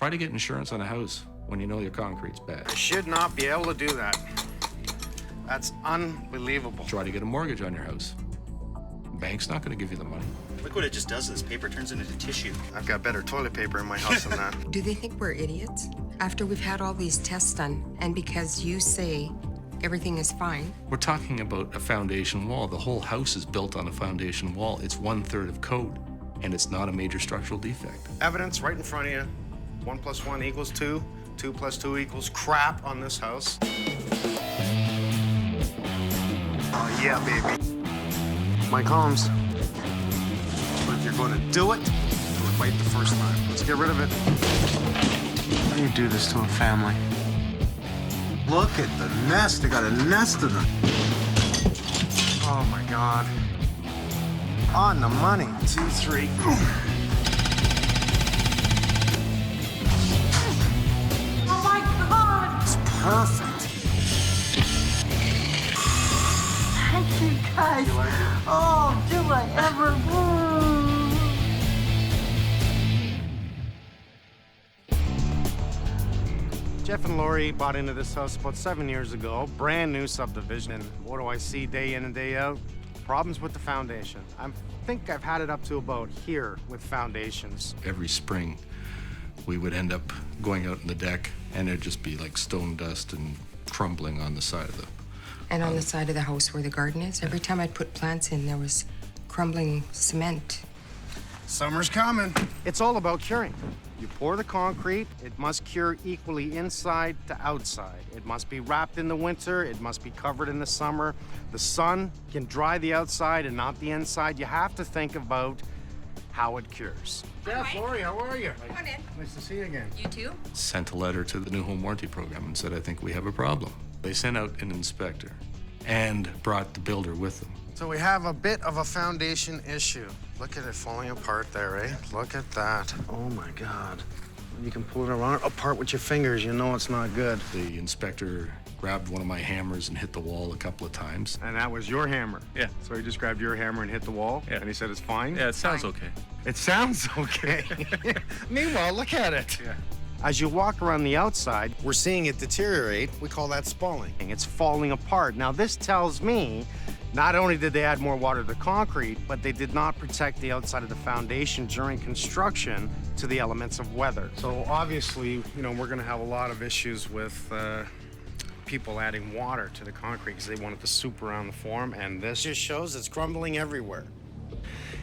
Try to get insurance on a house when you know your concrete's bad. I should not be able to do that. That's unbelievable. Try to get a mortgage on your house. Bank's not going to give you the money. Look what it just does. This paper turns into tissue. I've got better toilet paper in my house than that. Do they think we're idiots? After we've had all these tests done, and because you say everything is fine? We're talking about a foundation wall. The whole house is built on a foundation wall. It's 1/3 of code, and it's not a major structural defect. Evidence right in front of you. 1 + 1 = 2. 2 + 2 = crap on this house. Oh, yeah, baby. Mike Holmes. But if you're going to do it right the first time. Let's get rid of it. How do you do this to a family? Look at the nest. They got a nest of them. Oh, my God. On the money. 2, 3. Oh, my God! It's perfect. Thank you, guys. You like it? Oh, do I ever? Jeff and Lori bought into this house about 7 years ago, brand new subdivision, and what do I see day in and day out? Problems with the foundation. I think I've had it up to about here with foundations. Every spring, we would end up going out in the deck, and it'd just be like stone dust and crumbling on the side of the... And on the side of the house where the garden is, every time I'd put plants in, there was crumbling cement. Summer's coming. It's all about curing. You pour the concrete, it must cure equally inside to outside. It must be wrapped in the winter, it must be covered in the summer. The sun can dry the outside and not the inside. You have to think about how it cures. Jeff, Lori, how are you? Come on in. Nice to see you again. You too? Sent a letter to the new home warranty program and said, I think we have a problem. They sent out an inspector and brought the builder with them. So we have a bit of a foundation issue. Look at it falling apart there, eh? Look at that. Oh my God. You can pull it around apart with your fingers, you know it's not good. The inspector grabbed one of my hammers and hit the wall a couple of times. And that was your hammer? Yeah. So he just grabbed your hammer and hit the wall? Yeah. And he said it's fine? Yeah, it sounds okay. It sounds okay. Meanwhile, look at it. Yeah. As you walk around the outside, we're seeing it deteriorate. We call that spalling. It's falling apart. Now, this tells me not only did they add more water to the concrete, but they did not protect the outside of the foundation during construction to the elements of weather. So obviously, you know, we're gonna have a lot of issues with people adding water to the concrete because they want it to soup around the form, and this just shows it's crumbling everywhere.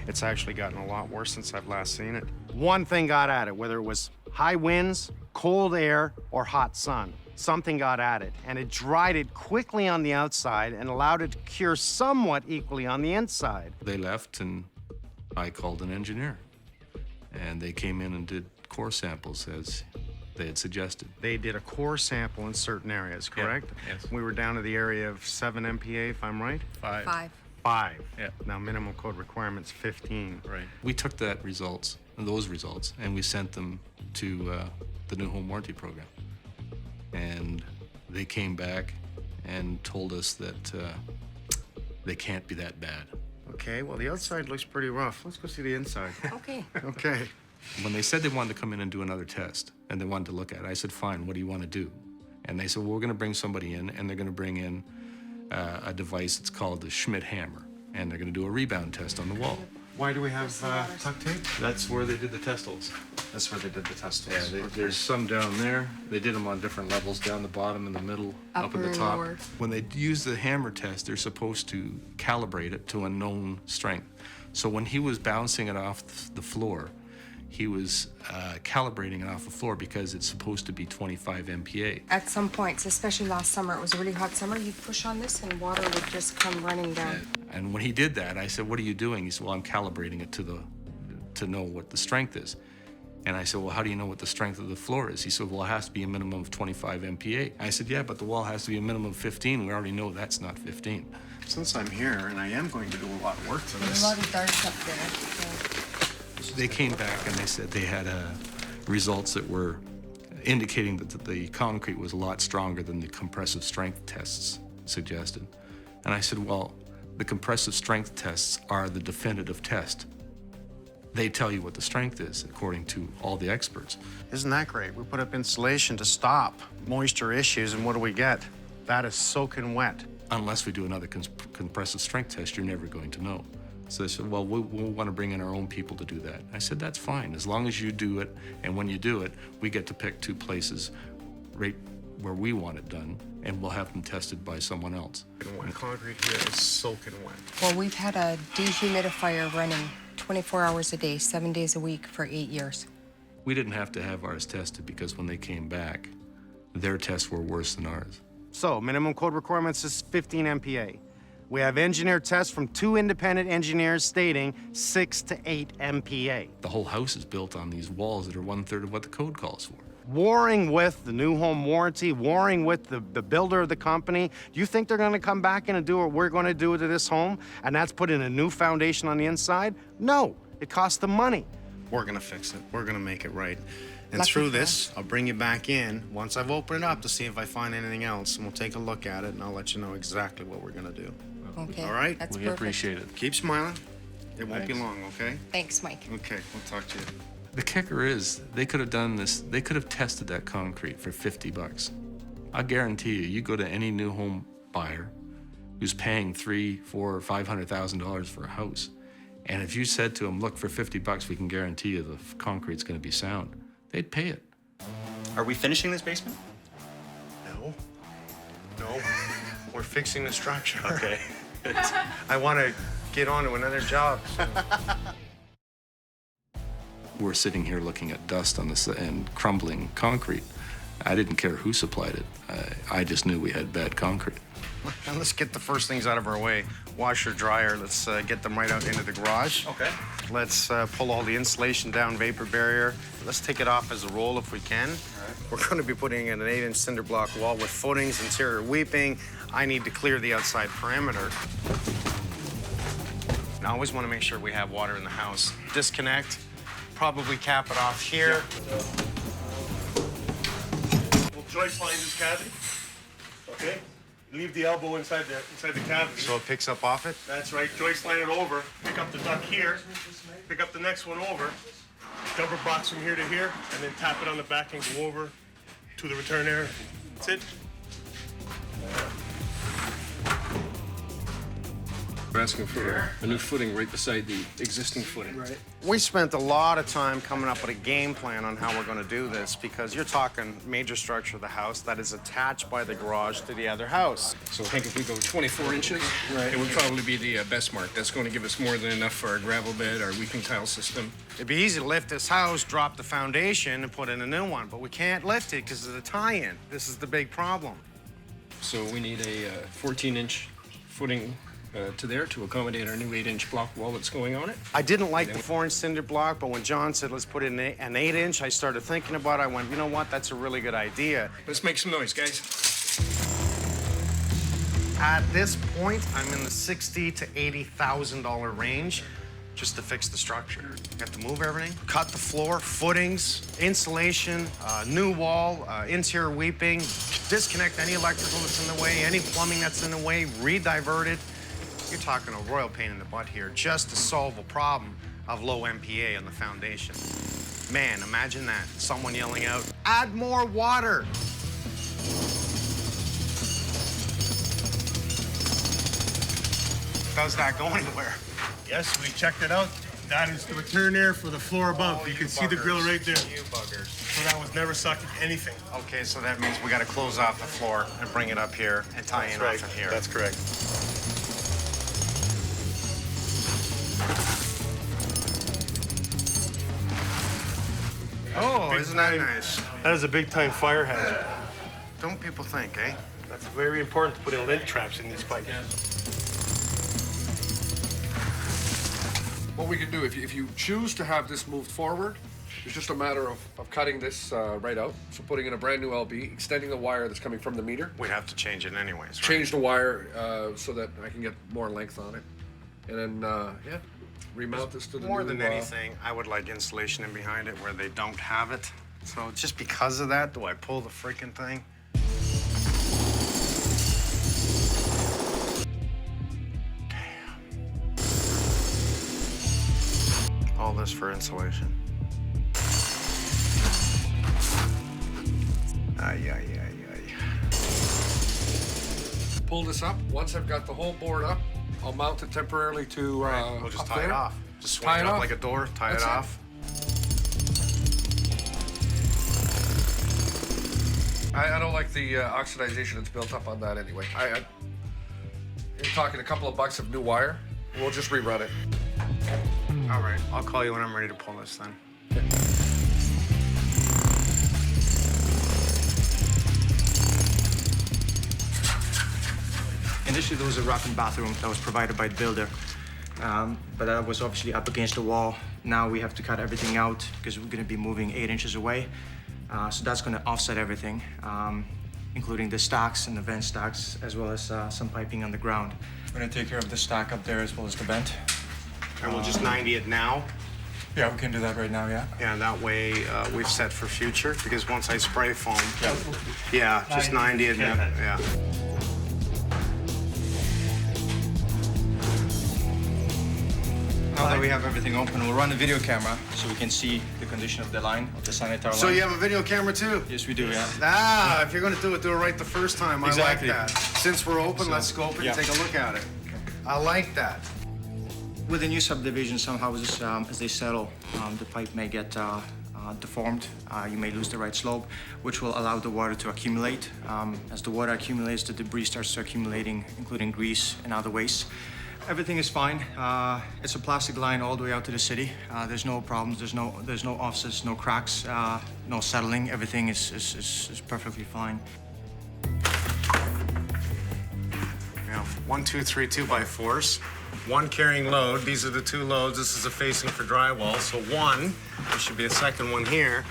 It's actually gotten a lot worse since I've last seen it. One thing got at it, whether it was high winds, cold air, or hot sun. Something got at it, and it dried it quickly on the outside and allowed it to cure somewhat equally on the inside. They left, and I called an engineer. And they came in and did core samples as they had suggested. They did a core sample in certain areas, correct? Yeah, yes. We were down to the area of 7 MPa, if I'm right? 5. 5. 5. Yeah. Now, minimum code requirement's 15. Right. We took those results, and we sent them to the new home warranty program. And they came back and told us that they can't be that bad. Okay, well, the outside looks pretty rough. Let's go see the inside. Okay. Okay. When they said they wanted to come in and do another test, and they wanted to look at it, I said, fine, what do you want to do? And they said, well, we're going to bring somebody in, and they're going to bring in a device that's called the Schmidt hammer, and they're going to do a rebound test on the wall. Why do we have duct tape? That's where they did the test holes. That's where they did the test Yeah, holes. there's some down there. They did them on different levels, down the bottom, in the middle, up Upper at the and top. lower. When they use the hammer test, they're supposed to calibrate it to a known strength. So when he was bouncing it off the floor, he was calibrating it off the floor because it's supposed to be 25 MPa. At some points, especially last summer, it was a really hot summer, you'd push on this and water would just come running down. And when he did that, I said, what are you doing? He said, well, I'm calibrating it to know what the strength is. And I said, well, how do you know what the strength of the floor is? He said, well, it has to be a minimum of 25 MPa. I said, yeah, but the wall has to be a minimum of 15. We already know that's not 15. Since I'm here, and I am going to do a lot of work to There's this. a lot of darts up there. So. They came back and they said they had results that were indicating that the concrete was a lot stronger than the compressive strength tests suggested. And I said, well, the compressive strength tests are the definitive test. They tell you what the strength is, according to all the experts. Isn't that great? We put up insulation to stop moisture issues, and what do we get? That is soaking wet. Unless we do another compressive strength test, you're never going to know. So they said, well, we'll want to bring in our own people to do that. I said, that's fine, as long as you do it, and when you do it, we get to pick 2 places right where we want it done, and we'll have them tested by someone else. Concrete here is soaking wet. Well, we've had a dehumidifier running 24 hours a day, 7 days a week for 8 years. We didn't have to have ours tested because when they came back, their tests were worse than ours. So, minimum code requirements is 15 MPa. We have engineer tests from 2 independent engineers stating 6 to 8 MPa. The whole house is built on these walls that are 1/3 of what the code calls for. Warring with the new home warranty, warring with the builder of the company. Do you think they're gonna come back in and do what we're gonna do to this home, and that's put in a new foundation on the inside? No, it costs them money. We're gonna fix it. We're gonna make it right. And Lucky through for this, I'll bring you back in once I've opened it up to see if I find anything else, and we'll take a look at it, and I'll let you know exactly what we're gonna do. Okay. All right? That's We perfect. appreciate it. Keep smiling. It won't be Thanks. long, okay? Thanks, Mike. Okay, we'll talk to you. The kicker is, they could have done this, they could have tested that concrete for $50. I guarantee you, you go to any new home buyer who's paying $300,000, $400,000, $500,000 for a house, and if you said to them, look, for $50, we can guarantee you the concrete's gonna be sound, they'd pay it. Are we finishing this basement? No. No. We're fixing the structure. Okay. I want to get on to another job. We're sitting here looking at dust on this and crumbling concrete. I didn't care who supplied it. I just knew we had bad concrete. And let's get the first things out of our way. Washer, dryer, let's get them right out into the garage. Okay. Let's pull all the insulation down, vapor barrier. Let's take it off as a roll if we can. We're going to be putting in an 8-inch cinder block wall with footings, interior weeping. I need to clear the outside perimeter. And I always want to make sure we have water in the house. Disconnect, probably cap it off here. We'll joist line this cavity, okay? Leave the elbow inside the cavity. So it picks up off it? That's right, joist line it over, pick up the duct here, pick up the next one over, double box from here to here, and then tap it on the back and go over to the return area. That's it. We're asking for a new footing right beside the existing footing. Right. We spent a lot of time coming up with a game plan on how we're going to do this because you're talking major structure of the house that is attached by the garage to the other house. So I think if we go 24 inches, it would probably be the best mark. That's going to give us more than enough for our gravel bed, our weeping tile system. It'd be easy to lift this house, drop the foundation, and put in a new one, but we can't lift it because of the tie-in. This is the big problem. So we need a 14-inch footing to there to accommodate our new 8-inch block wall that's going on it. I didn't like the 4-inch cinder block, but when John said, let's put in an 8-inch, I started thinking about it. I went, you know what, that's a really good idea. Let's make some noise, guys. At this point, I'm in the $60,000 to $80,000 range just to fix the structure. You have to move everything, cut the floor, footings, insulation, new wall, interior weeping, disconnect any electrical that's in the way, any plumbing that's in the way, re-divert it. You're talking a royal pain in the butt here just to solve a problem of low MPa on the foundation. Man, imagine that. Someone yelling out, add more water. Does that go anywhere? Yes, we checked it out. That is the return air for the floor above. You can see the grill right there. You buggers. So that was never sucking anything. Okay, so that means we got to close off the floor and bring it up here and tie in off of here. That's correct. Oh, Big isn't that time. nice? That is a big time fire hazard. Don't people think, eh? That's very important to put in lint traps in these pipes. What we can do, if you choose to have this moved forward, it's just a matter of cutting this right out. So putting in a brand new LB, extending the wire that's coming from the meter, We'd have to change it anyways, right? change the wire so that I can get more length on it. And then, yeah, remount this to the More new, than anything, I would like insulation in behind it where they don't have it. So just because of that, do I pull the freaking thing? Damn. All this for insulation. Ay, ay, ay, ay. Pull this up. Once I've got the whole board up, I'll mount it temporarily to We'll just up tie it there. off. Just swing Tie it it up off. like a door, tie That's it it. off. I don't like the oxidization that's built up on that anyway. You're talking a couple of bucks of new wire. We'll just rerun it. All right, I'll call you when I'm ready to pull this then. Initially, there was a wrapping bathroom that was provided by the builder, but that was obviously up against the wall. Now we have to cut everything out because we're going to be moving 8 inches away. So that's going to offset everything, including the stacks and the vent stacks, as well as some piping on the ground. We're going to take care of the stack up there as well as the vent. And we'll just 90 it now. Yeah, we can do that right now, yeah. Yeah, that way we've set for future, because once I spray foam, yeah, just 90 it now, yeah. Now that we have everything open, we'll run the video camera so we can see the condition of the line, of the sanitary line. So you have a video camera too? Yes, we do, yeah. Ah, if you're gonna do it right the first time. Exactly. I like that. Since we're open, So, let's scope it yeah. and take a look at it. I like that. With the new subdivision, some houses, as they settle, the pipe may get deformed. You may lose the right slope, which will allow the water to accumulate. As the water accumulates, the debris starts accumulating, including grease and other waste. Everything is fine. It's a plastic line all the way out to the city. There's no problems. There's no offsets, no cracks, no settling. Everything is perfectly fine. Yeah, 1, 2, 3 2x4s. One carrying load. These are the two loads. This is a facing for drywall. So one, there should be a second one here.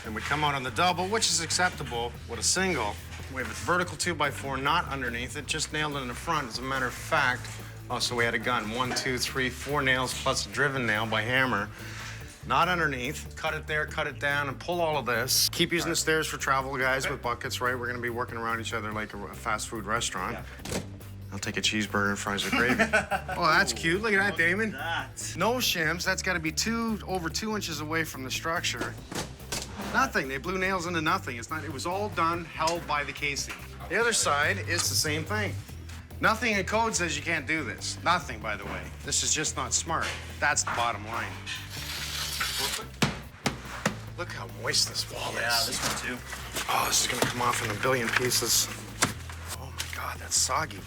And we come out on the double, which is acceptable with a single. We have a vertical 2x4 not underneath it, just nailed it in the front. As a matter of fact, oh, so we had a gun. 1, 2, 3, 4 nails plus a driven nail by hammer. Not underneath. Cut it there, cut it down, and pull all of this. Keep using the stairs for travel, guys, with buckets, right? We're gonna be working around each other like a fast food restaurant. Yeah. I'll take a cheeseburger and fries with gravy. Oh, that's cute. Look at that, Damon. No shims. That's got to be over 2 inches away from the structure. Nothing. They blew nails into nothing. It's not. It was all done, held by the casing. The other side is the same thing. Nothing in code says you can't do this. Nothing, by the way. This is just not smart. That's the bottom line. Look how moist this wall is. Yeah, this one too. Oh, this is gonna come off in a billion pieces. Oh my God, that's soggy.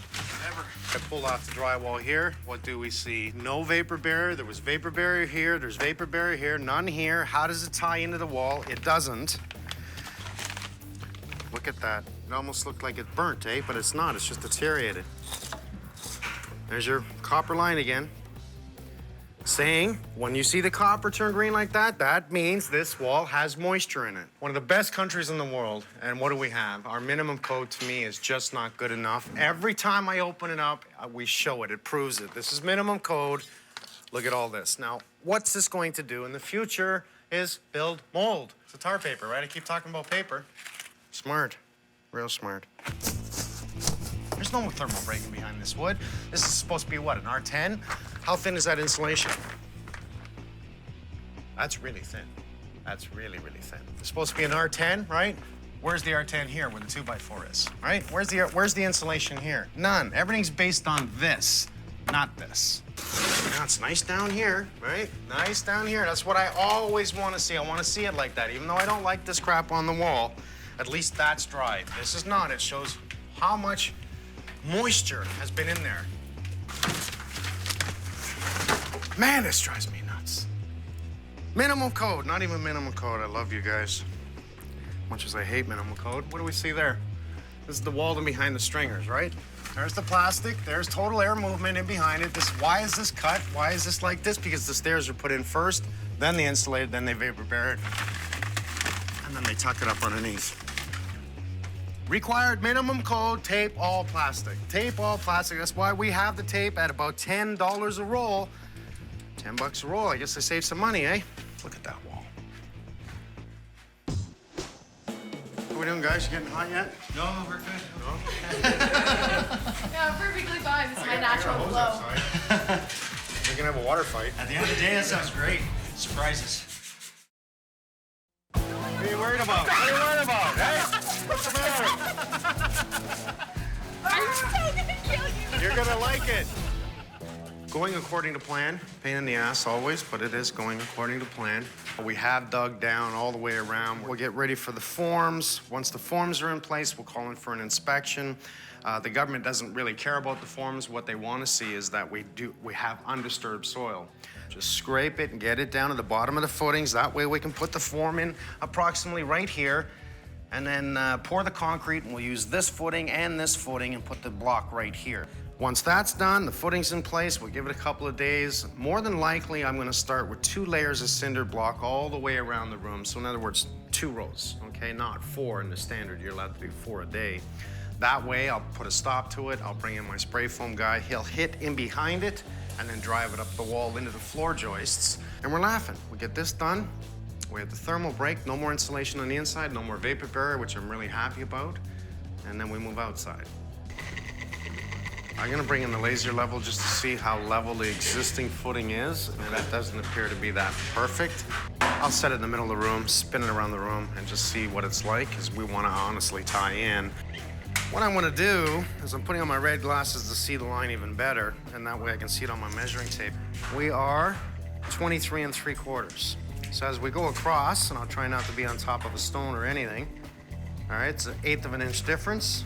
I pulled off the drywall here. What do we see? No vapor barrier. There was vapor barrier here. There's vapor barrier here. None here. How does it tie into the wall? It doesn't. Look at that. It almost looked like it burnt, eh? But it's not. It's just deteriorated. There's your copper line again. Saying, when you see the copper turn green like that, that means this wall has moisture in it. One of the best countries in the world, and what do we have? Our minimum code to me is just not good enough. Every time I open it up, we show it, it proves it. This is minimum code. Look at all this. Now, what's this going to do in the future is build mold. It's a tar paper, right? I keep talking about paper. Smart, real smart. There's no thermal breaking behind this wood. This is supposed to be what, an R10? How thin is that insulation? That's really thin. That's really, really thin. It's supposed to be an R10, right? Where's the R10 here where the 2x4 is, right? Where's the insulation here? None. Everything's based on this, not this. Now it's nice down here, right? Nice down here. That's what I always want to see. I want to see it like that. Even though I don't like this crap on the wall, at least that's dry. This is not. It shows how much moisture has been in there. Man, this drives me nuts. Minimum code, not even minimum code. I love you guys. Much as I hate minimum code. What do we see there? This is the wall and behind the stringers, right? There's the plastic. There's total air movement in behind it. Why is this cut? Why is this like this? Because the stairs are put in first, then they insulated, then they vapor barrier it, and then they tuck it up underneath. Required minimum code, tape all plastic. Tape all plastic. That's why we have the tape at about $10 a roll. $10 a roll. I guess they save some money, eh? Look at that wall. What are we doing, guys? You getting hot yet? No, we're good. No? Yeah, perfectly fine. This is my natural flow. We're gonna have a water fight. At the end of the day, that sounds great. Surprises. What are you worried about? What are you worried about, hey? What's the matter? I'm so gonna kill you. You're gonna like it. Going according to plan. Pain in the ass always, but it is going according to plan. We have dug down all the way around. We'll get ready for the forms. Once the forms are in place, we'll call in for an inspection. The government doesn't really care about the forms. What they want to see is that we have undisturbed soil. Just scrape it and get it down to the bottom of the footings. That way we can put the form in approximately right here, and then pour the concrete, and we'll use this footing and put the block right here. Once that's done, the footing's in place, we'll give it a couple of days. More than likely, I'm gonna start with 2 layers of cinder block all the way around the room. So in other words, 2 rows, okay? Not 4 in the standard, you're allowed to do 4 a day. That way, I'll put a stop to it, I'll bring in my spray foam guy, he'll hit in behind it, and then drive it up the wall into the floor joists. And we're laughing. We get this done, we have the thermal break, no more insulation on the inside, no more vapor barrier, which I'm really happy about, and then we move outside. I'm gonna bring in the laser level just to see how level the existing footing is, and that doesn't appear to be that perfect. I'll set it in the middle of the room, spin it around the room, and just see what it's like, because we wanna honestly tie in. What I'm gonna do is I'm putting on my red glasses to see the line even better, and that way I can see it on my measuring tape. We are 23 3/4. So as we go across, and I'll try not to be on top of a stone or anything, all right, it's 1/8 of an inch difference,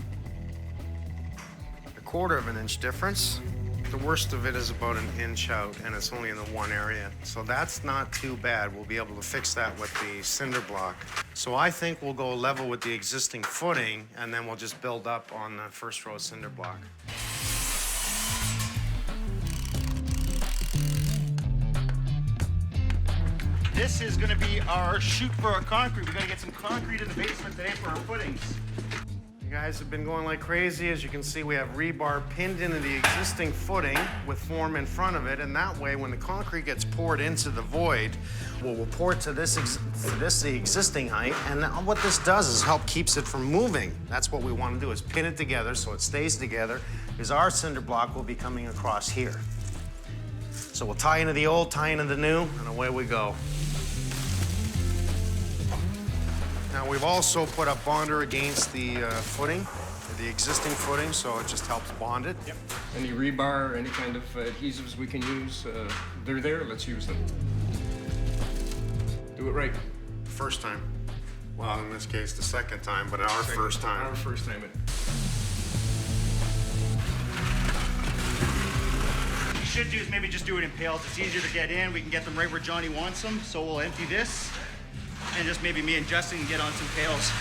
1/4 of an inch difference. The worst of it is about 1 inch out, and it's only in the one area. So that's not too bad. We'll be able to fix that with the cinder block. So I think we'll go level with the existing footing, and then we'll just build up on the first row of cinder block. This is gonna be our chute for our concrete. We gotta get some concrete in the basement today for our footings. You guys have been going like crazy. As you can see, we have rebar pinned into the existing footing with form in front of it, and that way, when the concrete gets poured into the void, we'll pour it to the existing height, and what this does is help keeps it from moving. That's what we want to do, is pin it together so it stays together, because our cinder block will be coming across here. So we'll tie into the old, tie into the new, and away we go. Now, we've also put a bonder against the footing, the existing footing, so it just helps bond it. Yep. Any rebar, any kind of adhesives we can use, they're there, let's use them. Do it right. First time. Well, in this case, the second time, but our first time. Our first time. What you should do is maybe just do it in pails. It's easier to get in. We can get them right where Johnny wants them. So we'll empty this, and just maybe me and Justin can get on some pails.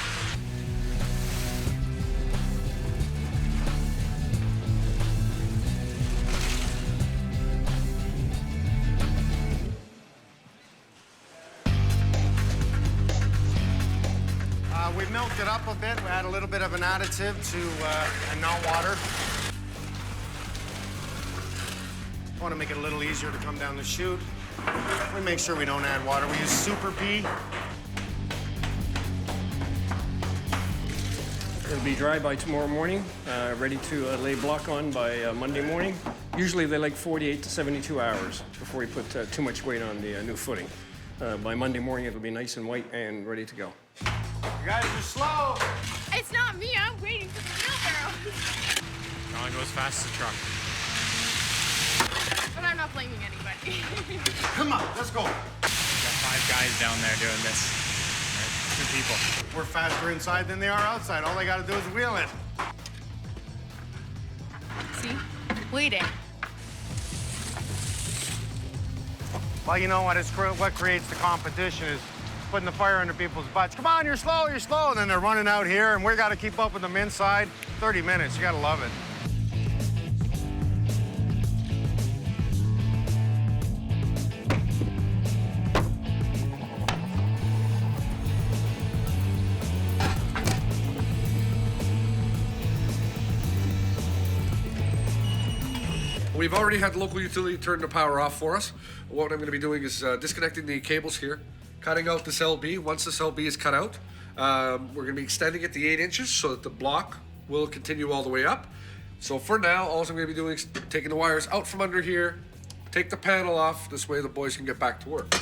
We milked it up a bit. We add a little bit of an additive and not water. Want to make it a little easier to come down the chute. We make sure we don't add water. We use Super P. It'll be dry by tomorrow morning, ready to lay block on by Monday morning. Usually they like 48 to 72 hours before you put too much weight on the new footing. By Monday morning, it'll be nice and white and ready to go. You guys are slow. It's not me, I'm waiting for the wheelbarrow. John goes fast as a truck. But I'm not blaming anybody. Come on, let's go. We got 5 guys down there doing this. Right? 2 people. We're faster inside than they are outside. All they got to do is wheel it. See? Waiting. Well, you know what? What creates the competition is putting the fire under people's butts. Come on, you're slow, you're slow. And then they're running out here, and we got to keep up with them inside. 30 minutes, you got to love it. We've already had the local utility turn the power off for us. What I'm going to be doing is disconnecting the cables here, cutting out this LB. Once this LB is cut out, we're going to be extending it to 8 inches so that the block will continue all the way up. So for now, all I'm going to be doing is taking the wires out from under here, take the panel off. This way the boys can get back to work.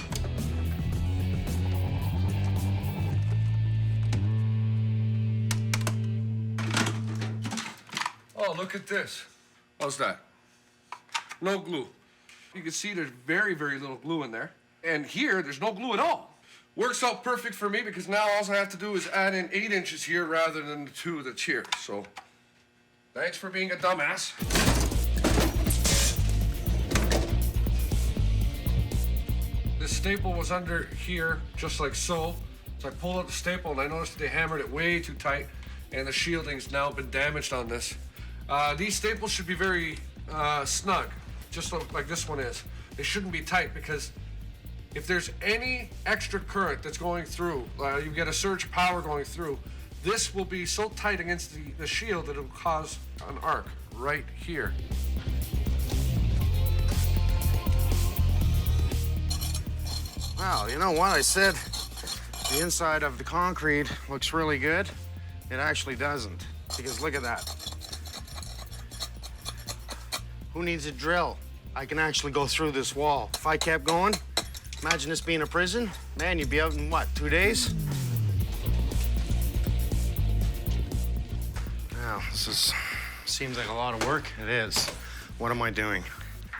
Oh, look at this. How's that? No glue. You can see there's very, very little glue in there. And here, there's no glue at all. Works out perfect for me because now all I have to do is add in 8 inches here rather than the 2 that's here. So, thanks for being a dumbass. This staple was under here, just like so. So I pulled out the staple and I noticed that they hammered it way too tight and the shielding's now been damaged on this. These staples should be very snug, just like this one is. They shouldn't be tight because if there's any extra current that's going through, you get a surge of power going through, this will be so tight against the shield that it will cause an arc right here. Well, you know what? I said the inside of the concrete looks really good. It actually doesn't, because look at that. Who needs a drill? I can actually go through this wall. If I kept going, imagine this being a prison. Man, you'd be out in what, 2 days? Now, seems like a lot of work. It is. What am I doing?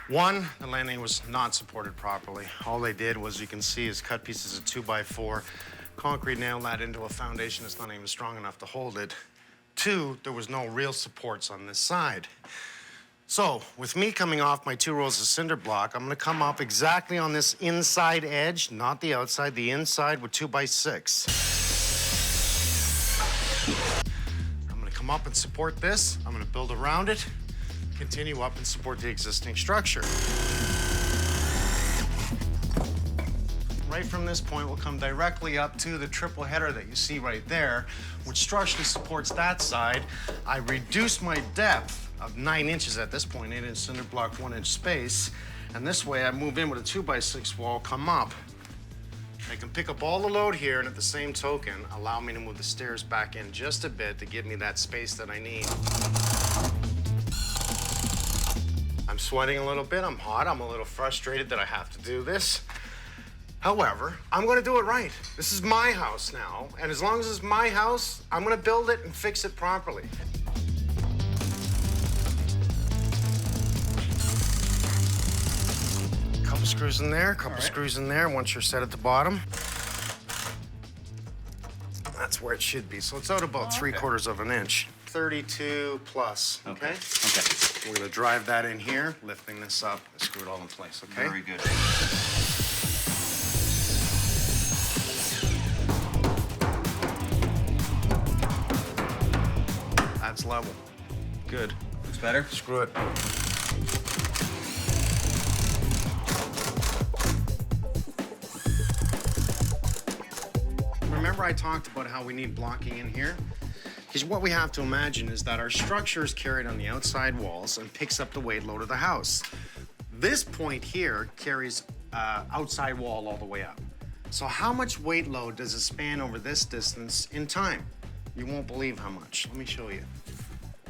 One, the landing was not supported properly. All they did was, you can see, is cut pieces of 2x4, concrete nailed that into a foundation that's not even strong enough to hold it. Two, there was no real supports on this side. So, with me coming off my 2 rows of cinder block, I'm gonna come up exactly on this inside edge, not the outside, the inside with 2x6. I'm gonna come up and support this. I'm gonna build around it, continue up and support the existing structure. Right from this point, we'll come directly up to the triple header that you see right there, which structurally supports that side. I reduce my depth of 9 inches at this point, 8-inch cinder block, 1-inch space, and this way I move in with a 2x6 wall, come up. I can pick up all the load here, and at the same token, allow me to move the stairs back in just a bit to give me that space that I need. I'm sweating a little bit, I'm hot, I'm a little frustrated that I have to do this. However, I'm gonna do it right. This is my house now, and as long as it's my house, I'm gonna build it and fix it properly. Couple screws in there, couple screws in there, once you're set at the bottom. That's where it should be. So it's out about 3/4 of an inch. 32 plus, okay? Okay. We're gonna drive that in here, lifting this up, and screw it all in place, okay? Very good. That's level. Good. Looks better? Screw it. Remember I talked about how we need blocking in here? Because what we have to imagine is that our structure is carried on the outside walls and picks up the weight load of the house. This point here carries outside wall all the way up. So how much weight load does it span over this distance in time? You won't believe how much. Let me show you.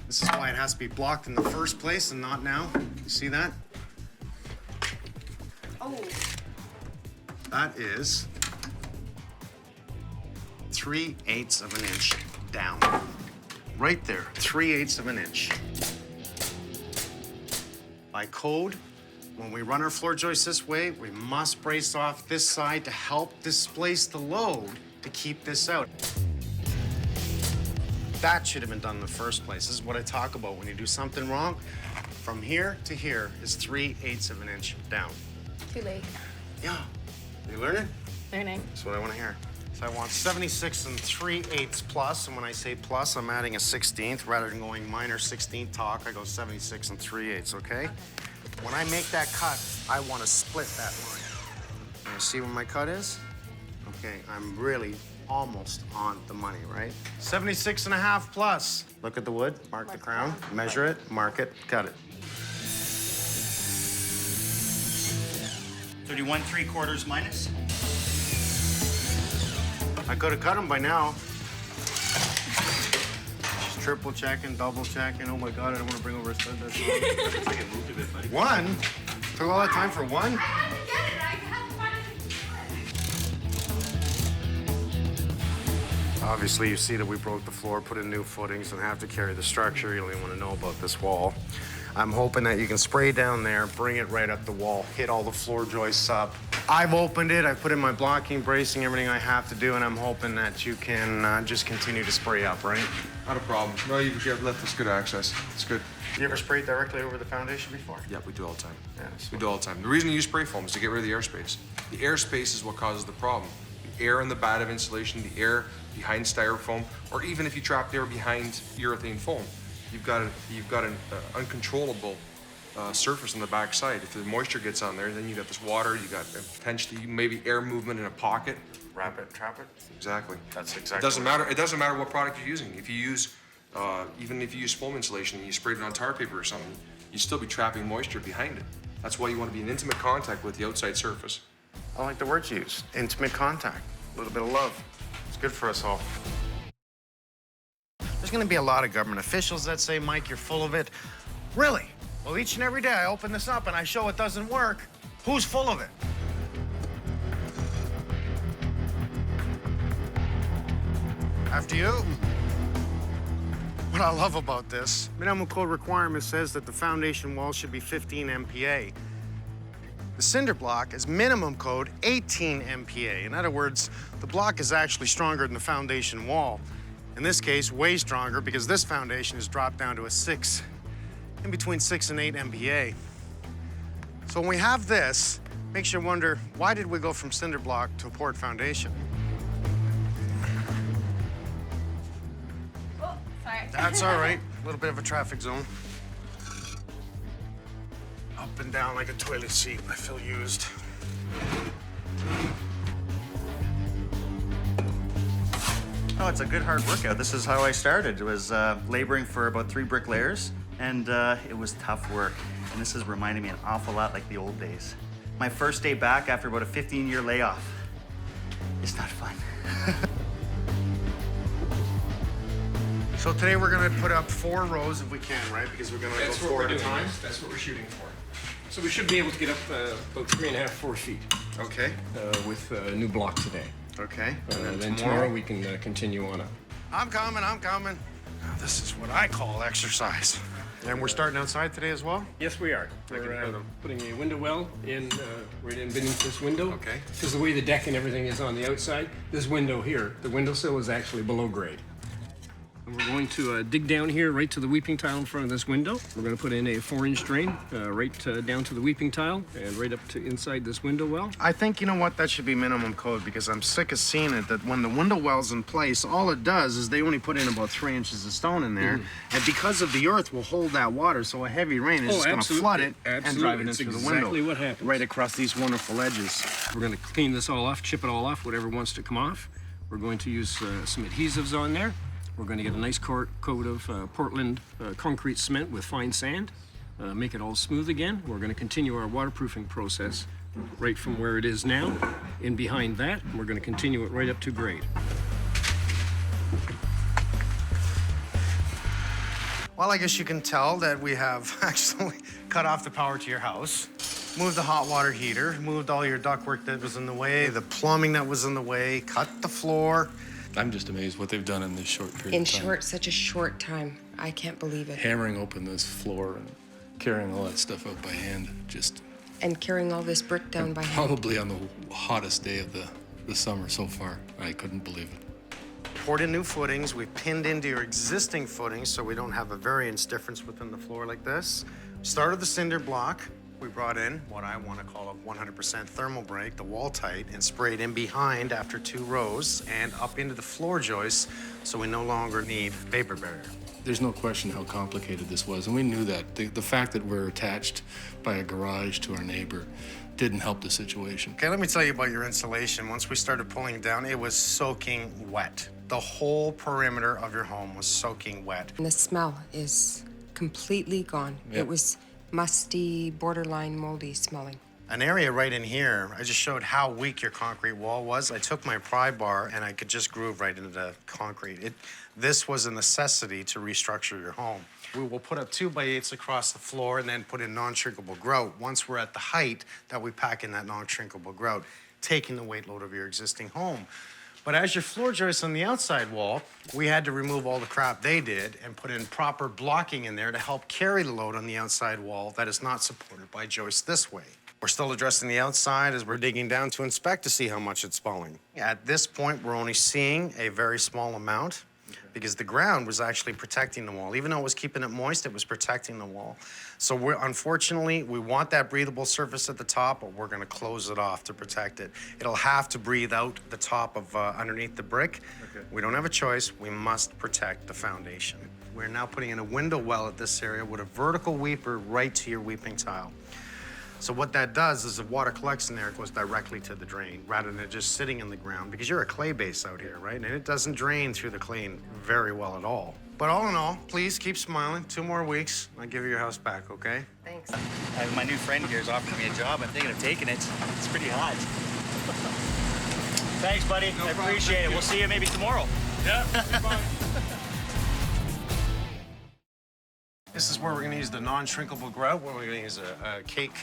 This is why it has to be blocked in the first place and not now. You see that? Oh. That is 3/8 of an inch down. Right there, 3/8 of an inch. By code, when we run our floor joist this way, we must brace off this side to help displace the load to keep this out. That should have been done in the first place. This is what I talk about when you do something wrong. From here to here is 3/8 of an inch down. Too late. Yeah. You learning? Learning. That's what I want to hear. So I want 76 3/8 plus, and when I say plus, I'm adding a 16th. Rather than going minor 16th talk, I go 76 3/8, okay? When I make that cut, I want to split that line. You see where my cut is? Okay, I'm really almost on the money, right? 76.5 plus. Look at the wood, mark the crown, measure it, mark it, cut it. 31 3/4 minus. I could have cut them by now. Just triple checking, double checking. Oh my God, I don't want to bring over a stud that's wrong. It's like it moved a bit, buddy. One? Took all that time for one? Obviously, you see that we broke the floor, put in new footings, and have to carry the structure. You don't even want to know about this wall. I'm hoping that you can spray down there, bring it right up the wall, hit all the floor joists up. I've opened it, I've put in my blocking, bracing, everything I have to do, and I'm hoping that you can just continue to spray up, right? Not a problem. No, you've left us good access. It's good. You ever sprayed directly over the foundation before? Yeah, we do all the time. Yes. We do all the time. The reason you use spray foam is to get rid of the airspace. The airspace is what causes the problem. The air in the bed of insulation, the air behind styrofoam, or even if you trap air behind urethane foam, you've got an uncontrollable surface on the back side. If the moisture gets on there, then you got this water, you got potentially maybe air movement in a pocket. Wrap it, trap it? Exactly. That's exactly. It doesn't matter what product you're using. If you use, even if you use foam insulation and you sprayed it on tar paper or something, you'd still be trapping moisture behind it. That's why you want to be in intimate contact with the outside surface. I like the words you use. Intimate contact, a little bit of love. It's good for us all. There's gonna be a lot of government officials that say, Mike, you're full of it. Really? Well, each and every day I open this up and I show it doesn't work. Who's full of it? After you. What I love about this, minimum code requirement says that the foundation wall should be 15 MPa. The cinder block is minimum code 18 MPa. In other words, the block is actually stronger than the foundation wall. In this case, way stronger because this foundation is dropped down to a 6, in between 6 and 8 MPa. So when we have this, makes you wonder, why did we go from cinder block to a poured foundation? Oh, sorry. That's all right. A little bit of a traffic zone. Up and down like a toilet seat. I feel used. Oh, it's a good hard workout. This is how I started. It was laboring for about 3 bricklayers, and it was tough work. And this is reminding me an awful lot like the old days. My first day back after about a 15-year layoff. It's not fun. So today we're gonna put up 4 rows if we can, right? Because we're gonna go 4 at a time. That's what we're shooting for. So we should be able to get up about 3.5, 4 feet Okay. with a new block today. Okay. And then tomorrow we can continue on up. I'm coming, I'm coming. Now, this is what I call exercise. And we're starting outside today as well? Yes, we are. We're putting a window well in right in beneath this window. Okay. Because the way the deck and everything is on the outside, this window here, the windowsill is actually below grade. And we're going to dig down here right to the weeping tile in front of this window. We're going to put in a 4-inch drain right down to the weeping tile and right up to inside this window well. I think, you know what, that should be minimum code because I'm sick of seeing it that when the window well's in place, all it does is they only put in about 3 inches of stone in there. And because of the earth will hold that water, so a heavy rain is just going to flood it and drive it into the window. Exactly what happens. Right across these wonderful edges. We're going to clean this all off, chip it all off, whatever wants to come off. We're going to use some adhesives on there. We're going to get a nice coat of Portland concrete cement with fine sand, make it all smooth again. We're going to continue our waterproofing process right from where it is now. In behind that, we're going to continue it right up to grade. Well, I guess you can tell that we have actually cut off the power to your house, moved the hot water heater, moved all your ductwork that was in the way, the plumbing that was in the way, cut the floor. I'm just amazed what they've done in this short period In of time. such a short time. I can't believe it. Hammering open this floor and carrying all that stuff out by hand, just And carrying all this brick down by hand. probably on the hottest day of the summer so far. I couldn't believe it. Poured in new footings. We pinned into your existing footings so we don't have a variance difference within the floor like this. Started the cinder block. We brought in what I want to call a 100% thermal break, the wall tight, and sprayed in behind after 2 rows and up into the floor joists so we no longer need vapor barrier. There's no question how complicated this was, and we knew that. The fact that we're attached by a garage to our neighbor didn't help the situation. Okay, let me tell you about your insulation. Once we started pulling it down, it was soaking wet. The whole perimeter of your home was soaking wet. And the smell is completely gone. Yep. It was musty, borderline moldy smelling. An area right in here, I just showed how weak your concrete wall was. I took my pry bar and I could just groove right into the concrete. This was a necessity to restructure your home. We will put up 2x8s across the floor and then put in non-shrinkable grout. Once we're at the height that we pack in that non-shrinkable grout, taking the weight load of your existing home. But as your floor joists on the outside wall, we had to remove all the crap they did and put in proper blocking in there to help carry the load on the outside wall that is not supported by joists this way. We're still addressing the outside as we're digging down to inspect to see how much it's falling. At this point, we're only seeing a very small amount because the ground was actually protecting the wall. Even though it was keeping it moist, it was protecting the wall. So unfortunately, we want that breathable surface at the top, but we're gonna close it off to protect it. It'll have to breathe out the top of underneath the brick. Okay. We don't have a choice. We must protect the foundation. We're now putting in a window well at this area with a vertical weeper right to your weeping tile. So what that does is if water collects in there, it goes directly to the drain rather than it just sitting in the ground because you're a clay base out here, right? And it doesn't drain through the clay very well at all. But all in all, please keep smiling. 2 more weeks, I'll give you your house back, okay? Thanks. My new friend here is offering me a job. I'm thinking of taking it. It's pretty hot. Thanks, buddy. I appreciate it. We'll see you maybe tomorrow. Yeah, fine. This is where we're gonna use the non-shrinkable grout, where we're gonna use a cake.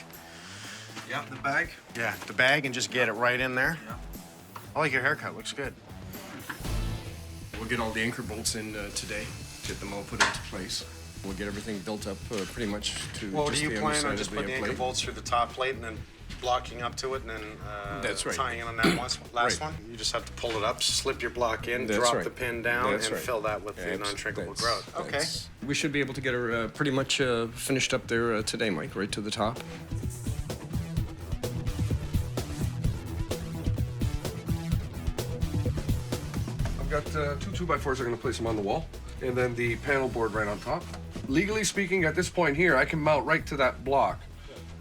Yeah, the bag. Yeah, the bag and just get it right in there. Yeah. I like your haircut, looks good. We'll get all the anchor bolts in today, get them all put into place. We'll get everything built up pretty much to Well, do just you the plan underside on of just the putting the anchor plate. bolts through the top plate and then blocking up to it and then That's right. tying in on that last Right. one? You just have to pull it up, slip your block in, That's drop right. the pin down, That's and right. fill that with the non-shrinkable grout. Okay. We should be able to get her pretty much finished up there today, Mike, right to the top. I've got 2 2x4s. I'm going to place them on the wall, and then the panel board right on top. Legally speaking, at this point here, I can mount right to that block.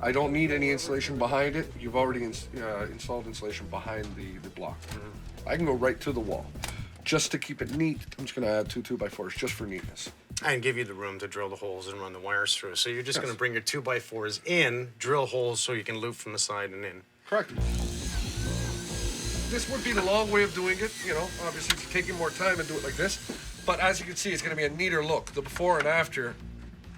I don't need any insulation behind it. You've already installed insulation behind the block. I can go right to the wall. Just to keep it neat, I'm just going to add 2 2x4s just for neatness. And give you the room to drill the holes and run the wires through. So you're just Yes. going to bring your 2x4s in, drill holes so you can loop from the side and in. Correct. This would be the long way of doing it, you know, obviously it's taking more time and do it like this. But as you can see, it's going to be a neater look. The before and after,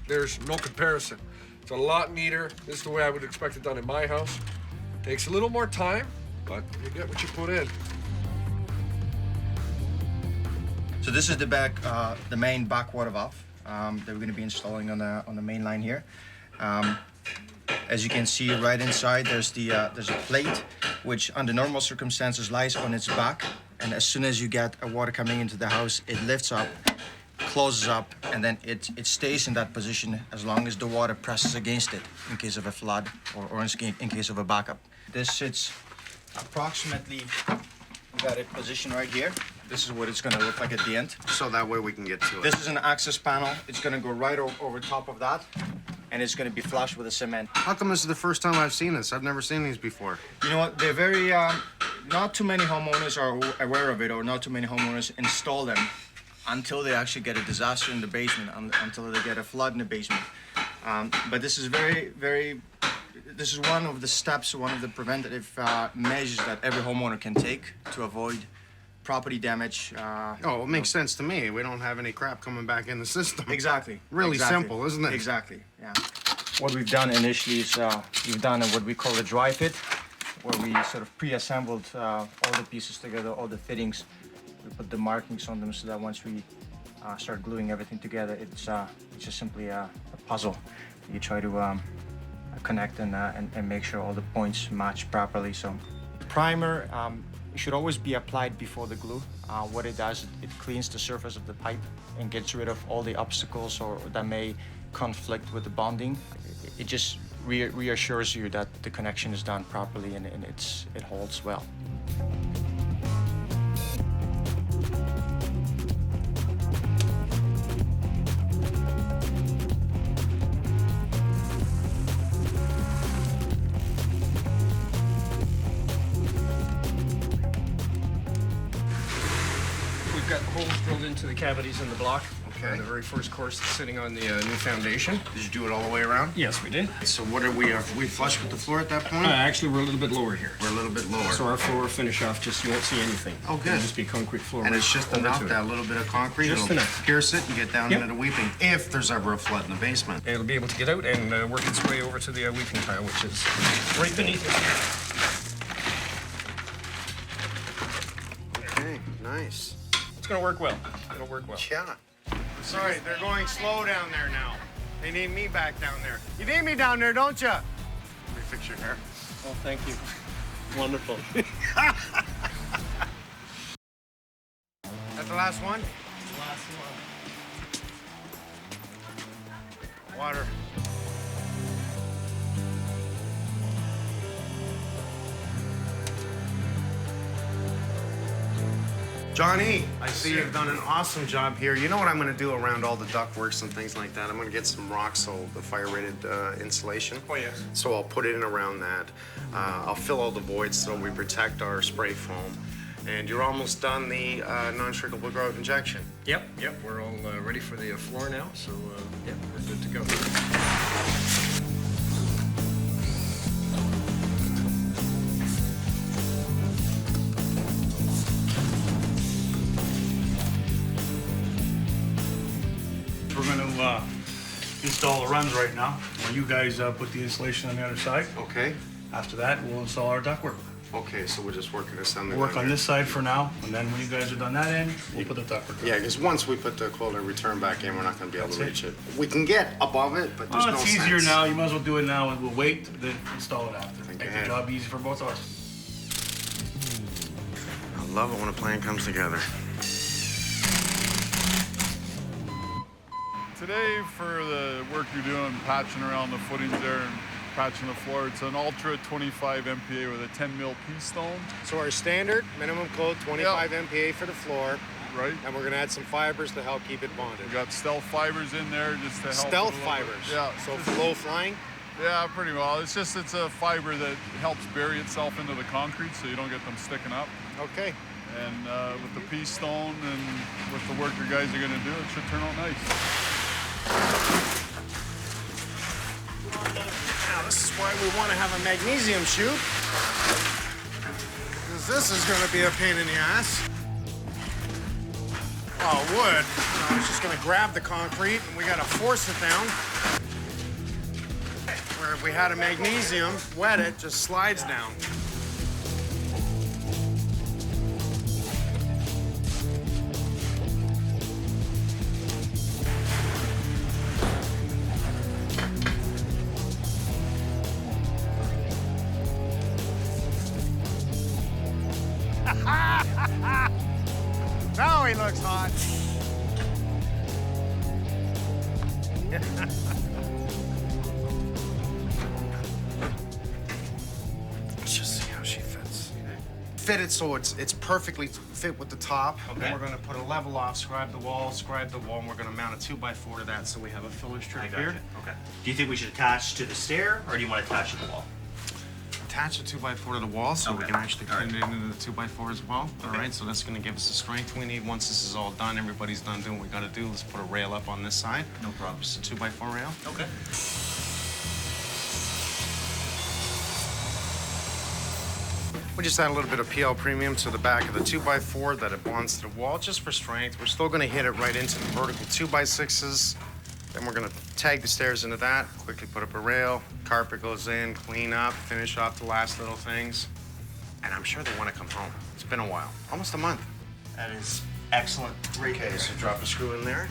there's no comparison. It's a lot neater. This is the way I would expect it done in my house. Takes a little more time, but you get what you put in. So this is the main backwater valve that we're going to be installing on the main line here. As you can see right inside, there's a plate which under normal circumstances lies on its back, and as soon as you get water coming into the house, it lifts up, closes up, and then it stays in that position as long as the water presses against it in case of a flood or in case of a backup. This sits approximately, we got it positioned right here. This is what it's going to look like at the end. So that way we can get to it. This is an access panel. It's going to go right over top of that, and it's going to be flush with the cement. How come this is the first time I've seen this? I've never seen these before. You know what? They're very, not too many homeowners are aware of it, or not too many homeowners install them until they actually get a disaster in the basement, until they get a flood in the basement. But this is this is one of the steps, one of the preventative measures that every homeowner can take to avoid property damage. Oh, it makes sense to me. We don't have any crap coming back in the system. Exactly. Really Exactly. simple, isn't it? Exactly, yeah. What we've done initially is we've done what we call a dry fit, where we sort of pre-assembled all the pieces together, all the fittings. We put the markings on them so that once we start gluing everything together, it's just simply a puzzle. You try to connect and make sure all the points match properly. So, primer should always be applied before the glue. What it does, it cleans the surface of the pipe and gets rid of all the obstacles or that may conflict with the bonding. It just reassures you that the connection is done properly and it holds well. We've got holes drilled into the cavities in the block. Okay. The very first course is sitting on the new foundation. Did you do it all the way around? Yes, we did. So what are we flush with the floor at that point? Actually, we're a little bit lower here. We're a little bit lower. So our floor finish off, just you won't see anything. Oh, good. It'll just be concrete floor. And it's just over enough, to it. that little bit of concrete, Just it'll enough. pierce it and get down Yep. into the weeping, if there's ever a flood in the basement. It'll be able to get out and work its way over to the weeping tile, which is right beneath it. Okay. Nice. It's gonna work well. It'll work well. Yeah. Sorry, they're going slow down there now. They need me back down there. You need me down there, don't you? Let me fix your hair. Oh, thank you. Wonderful. That's the last one? Last one. Water. Johnny, I see you've done an awesome job here. You know what I'm going to do around all the ductworks and things like that? I'm going to get some rock salt, the fire-rated insulation. Oh, yes. So I'll put it in around that. I'll fill all the voids so we protect our spray foam. And you're almost done the non-shrinkable grout injection. Yep. We're all ready for the floor now, so yeah, we're good to go. We're going to install the runs right now, while you guys put the insulation on the other side. Okay. After that, we'll install our ductwork. Okay, so we're just working assembly. We'll work on this side for now, and then when you guys are done that end, we'll put the ductwork on. Yeah, because once we put the cold and return back in, we're not going to be able to That's reach it. We can get above it, but there's no It's sense. easier now. You might as well do it now, and we'll wait, then install it after. Think Make the ahead. job easy for both of us. I love it when a plan comes together. Today, for the work you're doing, patching around the footings there and patching the floor, it's an Ultra 25 MPa with a 10 mil P-stone. So our standard minimum code 25 MPa for the floor. Right. And we're going to add some fibers to help keep it bonded. We got stealth fibers in there just to help. Stealth it a little fibers? bit. Yeah. So for low flying? Yeah, pretty well. It's a fiber that helps bury itself into the concrete so you don't get them sticking up. Okay. And with the P-stone and with the work your guys are going to do, it should turn out nice. Now, this is why we want to have a magnesium chute. Because this is going to be a pain in the ass. Oh, wood. No, it's just going to grab the concrete and we got to force it down. Where if we had a magnesium, wet it, just slides down. Now he looks hot. Let's just see how she fits. Fit it so it's perfectly fit with the top. Okay. Then we're going to put a level off, scribe the wall, and we're going to mount a 2x4 to that so we have a filler strip here. Okay. Do you think we should attach to the stair, or do you want to attach to the wall? Attach a 2x4 to the wall so we Okay. can actually All put right. it into the 2x4 as well. All right, so that's going to give us the strength we need. Once this is all done, everybody's done doing what we got to do. Let's put a rail up on this side. No problem. Just a 2x4 rail. Okay. We just add a little bit of PL premium to the back of the 2x4 that it bonds to the wall just for strength. We're still going to hit it right into the vertical 2x6s. Then we're going to tag the stairs into that, quickly put up a rail, carpet goes in, clean up, finish off the last little things. And I'm sure they want to come home. It's been a while, almost a month. That is excellent. Great. Okay, so drop a screw in there.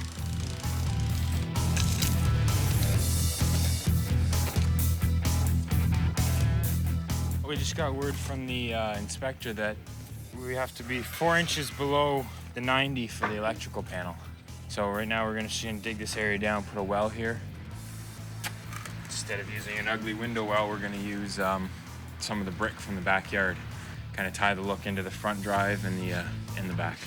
We just got word from the inspector that we have to be 4 inches below the 90 for the electrical panel. So right now we're just gonna dig this area down, put a well here. Instead of using an ugly window well, we're gonna use some of the brick from the backyard. Kind of tie the look into the front drive and in the back.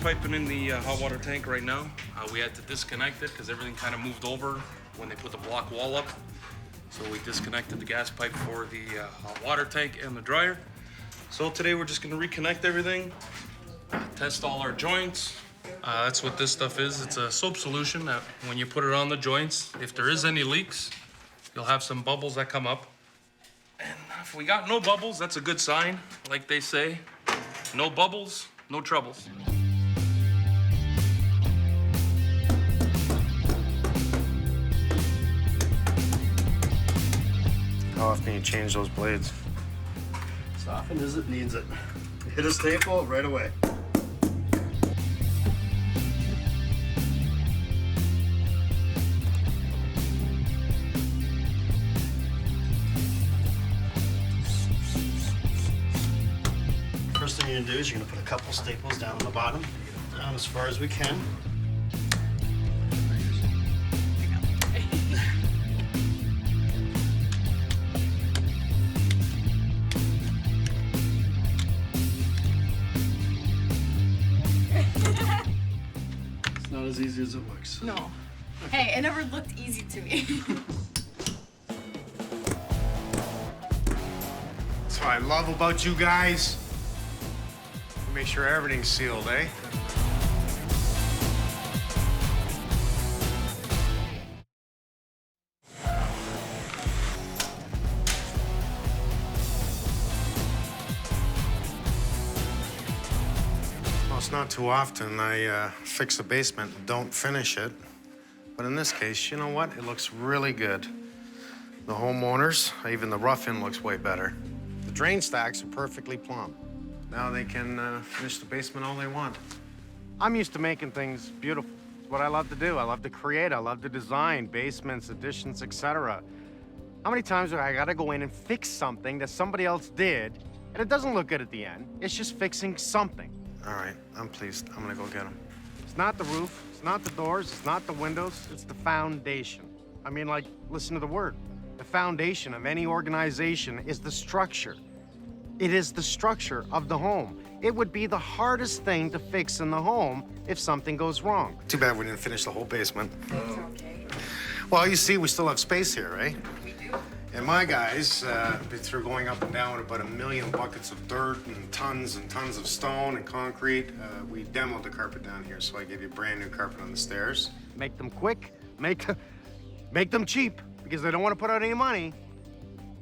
piping in the hot water tank right now. We had to disconnect it because everything kind of moved over when they put the block wall up. So we disconnected the gas pipe for the hot water tank and the dryer. So today we're just gonna reconnect everything, test all our joints. That's what this stuff is. It's a soap solution that when you put it on the joints, if there is any leaks, you'll have some bubbles that come up. And if we got no bubbles, that's a good sign, like they say. No bubbles, no troubles. How often do you change those blades? As often as it needs it. Hit a staple right away. First thing you're gonna do is you're gonna put a couple staples down on the bottom, down as far as we can. It's not as easy as it looks. No. Hey, it never looked easy to me. That's what I love about you guys. You make sure everything's sealed, eh? Well, it's not too often I fix a basement and don't finish it. But in this case, you know what? It looks really good. The homeowners, even the rough-in looks way better. The drain stacks are perfectly plumb. Now they can finish the basement all they want. I'm used to making things beautiful. It's what I love to do. I love to create. I love to design basements, additions, etc. How many times do I gotta go in and fix something that somebody else did, and it doesn't look good at the end? It's just fixing something. All right, I'm pleased. I'm gonna go get them. It's not the roof. It's not the doors. It's not the windows. It's the foundation. I mean, like, listen to the word. The foundation of any organization is the structure. It is the structure of the home. It would be the hardest thing to fix in the home if something goes wrong. Too bad we didn't finish the whole basement. It's okay. Well, you see, we still have space here, right? We do. And my guys, through going up and down with about 1 million buckets of dirt and tons of stone and concrete, we demoed the carpet down here, so I gave you brand new carpet on the stairs. Make them quick, make them cheap, because they don't want to put out any money.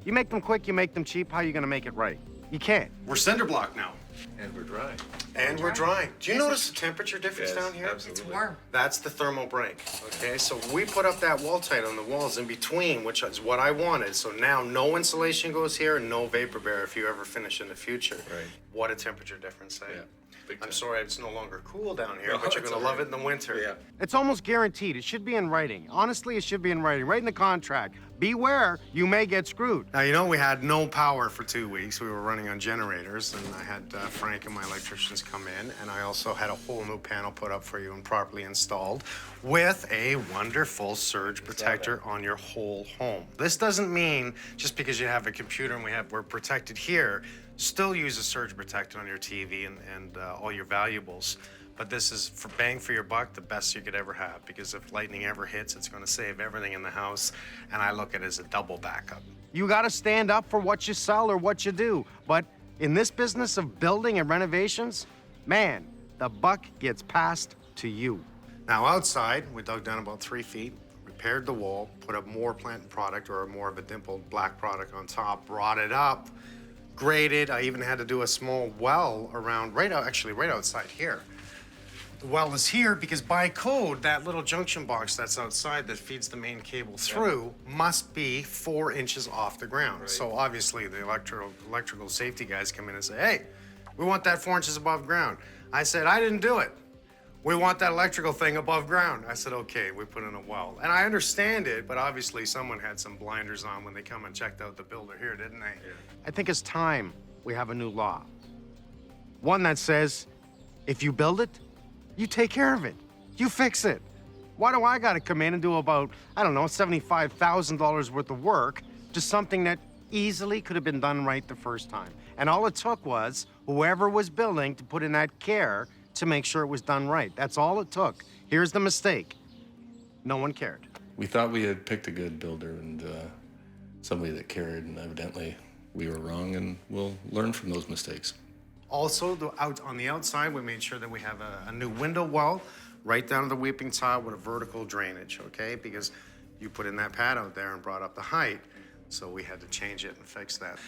You make them quick, you make them cheap, how are you gonna make it right? You can't. We're cinder block now. And we're dry. And we're drying. Do you notice the temperature difference down here? Absolutely. It's warm. That's the thermal break, okay? So we put up that wall tight on the walls in between, which is what I wanted. So now no insulation goes here and no vapor barrier if you ever finish in the future. Right. What a temperature difference, eh? Yeah. Big I'm time. sorry it's no longer cool down here, No, but you're it's gonna all love it in the winter. Yeah. It's almost guaranteed. It should be in writing. Honestly, it should be in writing, right in the contract. Beware, you may get screwed. Now, you know, we had no power for 2 weeks. We were running on generators, and I had Frank and my electricians come in, and I also had a whole new panel put up for you and properly installed with a wonderful surge protector on your whole home. This doesn't mean just because you have a computer and we're protected here, still use a surge protector on your TV and all your valuables. But this is, for bang for your buck, the best you could ever have, because if lightning ever hits, it's gonna save everything in the house, and I look at it as a double backup. You gotta stand up for what you sell or what you do, but in this business of building and renovations, man, the buck gets passed to you. Now outside, we dug down about 3 feet, repaired the wall, put up more plant product or more of a dimpled black product on top, brought it up, graded. I even had to do a small well around, right outside here. The well is here because by code, that little junction box that's outside that feeds the main cable through must be 4 inches off the ground. Right. So obviously the electrical safety guys come in and say, hey, we want that 4 inches above ground. I said, I didn't do it. We want that electrical thing above ground. I said, okay, we put in a well. And I understand it, but obviously someone had some blinders on when they come and checked out the builder here, didn't they? Yeah. I think it's time we have a new law. One that says, if you build it, you take care of it. You fix it. Why do I gotta come in and do about, I don't know, $75,000 worth of work, just something that easily could have been done right the first time? And all it took was whoever was building to put in that care to make sure it was done right. That's all it took. Here's the mistake. No one cared. We thought we had picked a good builder and somebody that cared, and evidently we were wrong, and we'll learn from those mistakes. Also, on the outside, we made sure that we have a new window well right down to the weeping tile with a vertical drainage, okay? Because you put in that pad out there and brought up the height, so we had to change it and fix that.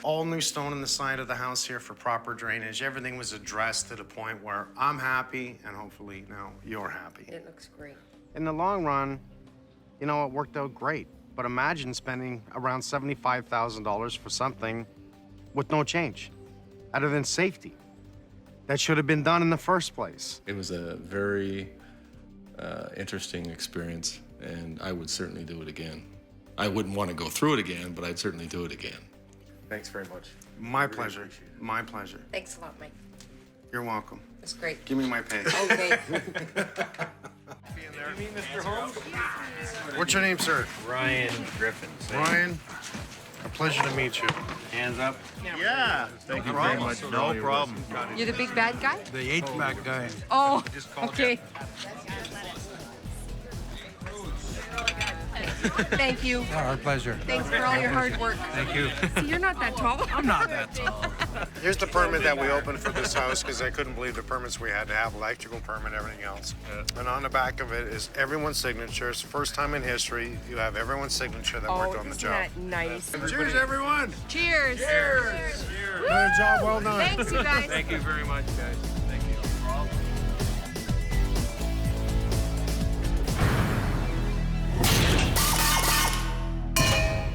All new stone in the side of the house here for proper drainage. Everything was addressed to the point where I'm happy, and hopefully now you're happy. It looks great. In the long run, you know, it worked out great. But imagine spending around $75,000 for something with no change, other than safety. That should have been done in the first place. It was a very interesting experience, and I would certainly do it again. I wouldn't want to go through it again, but I'd certainly do it again. Thanks very much. My pleasure. My pleasure. Thanks a lot, Mike. You're welcome. It's great. Give me my pen. Okay. You mean Mr. Holmes? What's your name, sir? Ryan Griffin. Ryan. A pleasure to meet you. Hands up. Yeah. Thank you very much. No problem. You're the big bad guy? The eighth bad guy. Oh, okay. Thank you. Our pleasure. Thanks for all your hard work. Thank you. See, you're not that tall. I'm not that tall. Here's the permit that we opened for this house because I couldn't believe the permits we had to have, electrical permit, everything else. And on the back of it is everyone's signatures. First time in history, you have everyone's signature that worked on the isn't job. that nice? Cheers, everyone. Cheers. Cheers. Another job well done. Thanks, you guys. Thank you very much, guys.